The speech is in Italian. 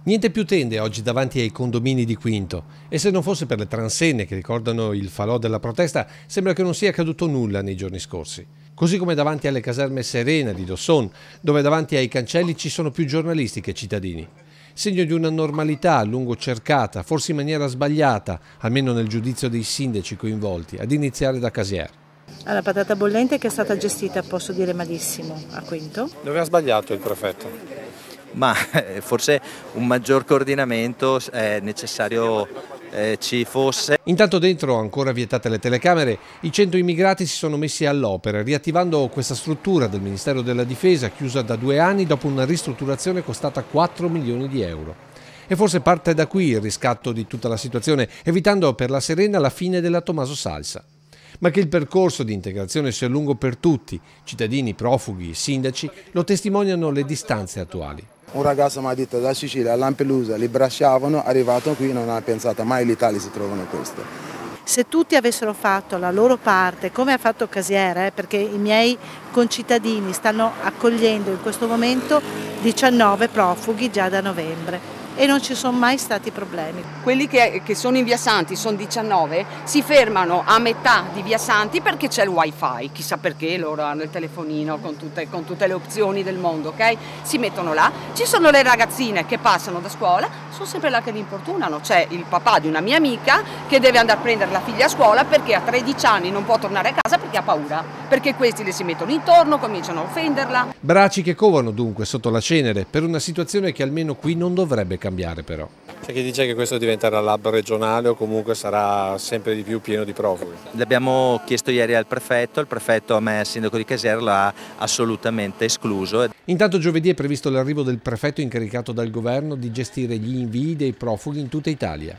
Niente più tende oggi davanti ai condomini di Quinto e se non fosse per le transenne che ricordano il falò della protesta sembra che non sia accaduto nulla nei giorni scorsi. Così come davanti alle caserme Serena di Dosson, dove davanti ai cancelli ci sono più giornalisti che cittadini. Segno di una normalità a lungo cercata, forse in maniera sbagliata, almeno nel giudizio dei sindaci coinvolti, ad iniziare da Casier. La patata bollente che è stata gestita, posso dire, malissimo a Quinto. Dove ha sbagliato il prefetto? Ma forse un maggior coordinamento è necessario ci fosse. Intanto dentro, ancora vietate le telecamere, i 100 immigrati si sono messi all'opera, riattivando questa struttura del Ministero della Difesa chiusa da 2 anni dopo una ristrutturazione costata 4 milioni di euro. E forse parte da qui il riscatto di tutta la situazione, evitando per la Serena la fine della Tommaso Salsa. Ma che il percorso di integrazione sia lungo per tutti, cittadini, profughi, sindaci, lo testimoniano le distanze attuali. Un ragazzo mi ha detto da Sicilia a Lampedusa, li bracciavano, arrivato qui non ha pensato mai l'Italia si trovano questo. Se tutti avessero fatto la loro parte, come ha fatto Casier, perché i miei concittadini stanno accogliendo in questo momento 19 profughi già da novembre. E non ci sono mai stati problemi. Quelli che sono in Via Santi, sono 19, si fermano a metà di Via Santi perché c'è il wifi, chissà perché loro hanno il telefonino con tutte le opzioni del mondo, ok? Si mettono là, ci sono le ragazzine che passano da scuola, sono sempre là che li importunano, c'è il papà di una mia amica che deve andare a prendere la figlia a scuola perché a 13 anni non può tornare a casa perché ha paura, perché questi le si mettono intorno, cominciano a offenderla. Bracci che covano dunque sotto la cenere per una situazione che almeno qui non dovrebbe cambiare però. C'è chi dice che questo diventerà l'hub regionale o comunque sarà sempre di più pieno di profughi. L'abbiamo chiesto ieri al prefetto, il prefetto a me, il sindaco di Casier, l'ha assolutamente escluso. Intanto giovedì è previsto l'arrivo del prefetto incaricato dal governo di gestire gli invii dei profughi in tutta Italia.